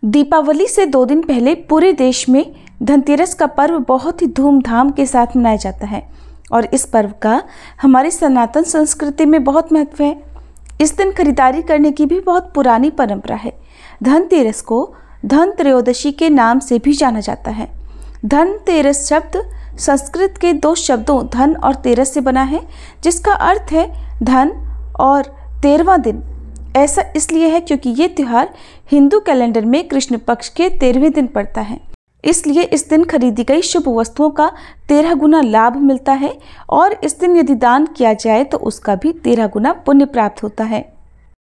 दीपावली से 2 दिन पहले पूरे देश में धनतेरस का पर्व बहुत ही धूमधाम के साथ मनाया जाता है और इस पर्व का हमारी सनातन संस्कृति में बहुत महत्व है। इस दिन खरीदारी करने की भी बहुत पुरानी परंपरा है। धनतेरस को धन त्रयोदशी के नाम से भी जाना जाता है। धनतेरस शब्द संस्कृत के 2 शब्दों धन और तेरस से बना है, जिसका अर्थ है धन और 13वां दिन। ऐसा इसलिए है क्योंकि ये त्यौहार हिंदू कैलेंडर में कृष्ण पक्ष के 13वें दिन पड़ता है। इसलिए इस दिन खरीदी गई शुभ वस्तुओं का 13 गुना लाभ मिलता है और इस दिन यदि दान किया जाए तो उसका भी 13 गुना पुण्य प्राप्त होता है।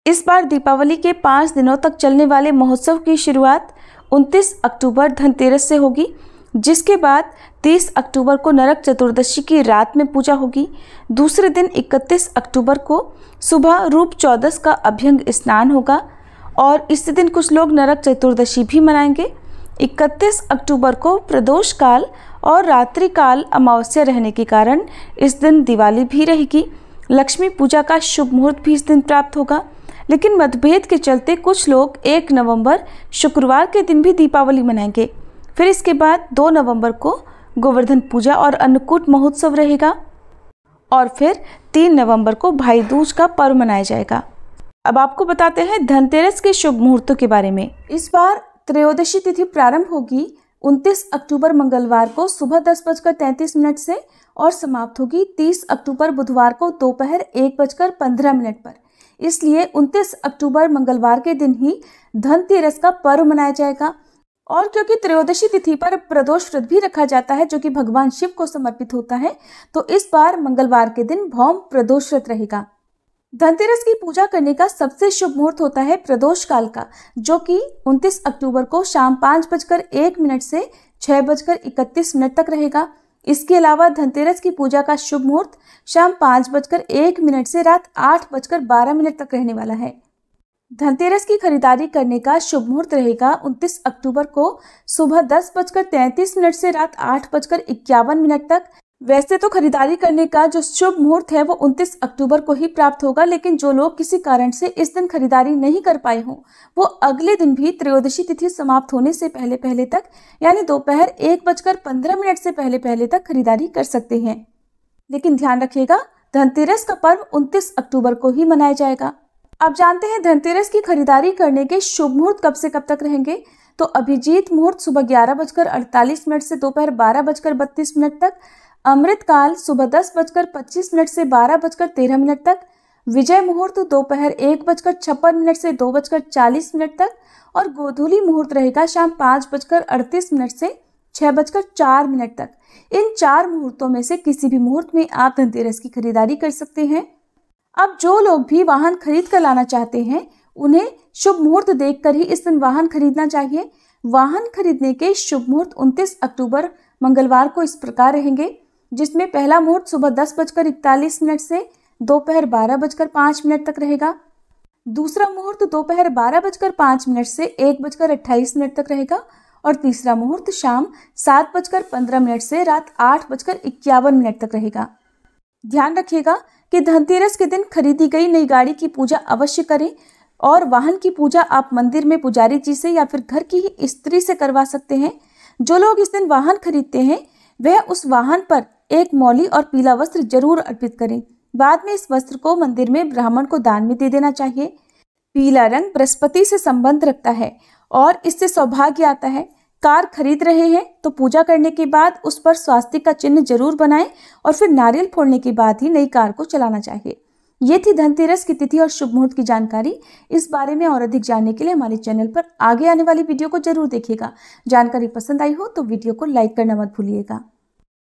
इस बार दीपावली के 5 दिनों तक चलने वाले महोत्सव की शुरुआत 29 अक्टूबर धनतेरस से होगी, जिसके बाद 30 अक्टूबर को नरक चतुर्दशी की रात में पूजा होगी। दूसरे दिन 31 अक्टूबर को सुबह रूप चौदस का अभ्यंग स्नान होगा और इसी दिन कुछ लोग नरक चतुर्दशी भी मनाएंगे। 31 अक्टूबर को प्रदोष काल और रात्रि काल अमावस्या रहने के कारण इस दिन दिवाली भी रहेगी। लक्ष्मी पूजा का शुभ मुहूर्त भी इस दिन प्राप्त होगा, लेकिन मतभेद के चलते कुछ लोग 1 नवंबर शुक्रवार के दिन भी दीपावली मनाएंगे। फिर इसके बाद 2 नवंबर को गोवर्धन पूजा और अन्नकूट महोत्सव रहेगा और फिर 3 नवंबर को भाई दूज का पर्व मनाया जाएगा। अब आपको बताते हैं धनतेरस के शुभ मुहूर्तों के बारे में। इस बार त्रयोदशी तिथि प्रारंभ होगी 29 अक्टूबर मंगलवार को सुबह 10:33 से और समाप्त होगी 30 अक्टूबर बुधवार को दोपहर 1:15 पर। इसलिए 29 अक्टूबर मंगलवार के दिन ही धनतेरस का पर्व मनाया जाएगा। और क्योंकि त्रयोदशी तिथि पर प्रदोष व्रत भी रखा जाता है जो कि भगवान शिव को समर्पित होता है, तो इस बार मंगलवार के दिन भौम प्रदोष व्रत रहेगा। धनतेरस की पूजा करने का सबसे शुभ मुहूर्त होता है प्रदोष काल का, जो कि 29 अक्टूबर को शाम 5:01 से 6:31 तक रहेगा। इसके अलावा धनतेरस की पूजा का शुभ मुहूर्त शाम 5:01 से रात 8:12 तक रहने वाला है। धनतेरस की खरीदारी करने का शुभ मुहूर्त रहेगा 29 अक्टूबर को सुबह 10:33 से रात 8:51 तक। वैसे तो खरीदारी करने का जो शुभ मुहूर्त है वो 29 अक्टूबर को ही प्राप्त होगा, लेकिन जो लोग किसी कारण से इस दिन खरीदारी नहीं कर पाए हों वो अगले दिन भी त्रयोदशी तिथि समाप्त होने से पहले तक, यानी दोपहर 1:15 से पहले तक खरीदारी कर सकते हैं। लेकिन ध्यान रखिएगा, धनतेरस का पर्व 29 अक्टूबर को ही मनाया जाएगा। अब जानते हैं धनतेरस की खरीदारी करने के शुभ मुहूर्त कब से कब तक रहेंगे। तो अभिजीत मुहूर्त सुबह 11:48 से दोपहर 12:32 तक, अमृत काल सुबह 10:25 से 12:13 तक, विजय मुहूर्त दोपहर 1:56 से 2:40 तक और गोधूली मुहूर्त रहेगा शाम 5:38 से 6:04 तक। इन 4 मुहूर्तों में से किसी भी मुहूर्त में आप धनतेरस की खरीदारी कर सकते हैं। अब जो लोग भी वाहन खरीद कर लाना चाहते हैं उन्हें शुभ मुहूर्त देखकर ही इस दिन वाहन खरीदना चाहिए। वाहन खरीदने के शुभ मुहूर्त 29 अक्टूबर मंगलवार को इस प्रकार रहेंगे, जिसमें पहला मुहूर्त सुबह 10:41 से दोपहर 12:05 तक रहेगा। दूसरा मुहूर्त दोपहर 12:05 से 1:28 तक रहेगा और तीसरा मुहूर्त शाम 7:15 से रात 8:51 तक रहेगा। ध्यान रखिएगा कि धनतेरस के दिन खरीदी गई नई गाड़ी की पूजा अवश्य करें और वाहन की पूजा आप मंदिर में पुजारी जी से या फिर घर की ही स्त्री से करवा सकते हैं। जो लोग इस दिन वाहन खरीदते हैं वह उस वाहन पर एक मौली और पीला वस्त्र जरूर अर्पित करें। बाद में इस वस्त्र को मंदिर में ब्राह्मण को दान में दे देना चाहिए। पीला रंग बृहस्पति से संबंध रखता है और इससे सौभाग्य आता है। कार खरीद रहे हैं तो पूजा करने के बाद उस पर स्वास्तिक का चिन्ह जरूर बनाएं और फिर नारियल फोड़ने के बाद ही नई कार को चलाना चाहिए। ये थी धनतेरस की तिथि और शुभ मुहूर्त की जानकारी। इस बारे में और अधिक जानने के लिए हमारे चैनल पर आगे आने वाली वीडियो को जरूर देखिएगा। जानकारी पसंद आई हो तो वीडियो को लाइक करना मत भूलिएगा।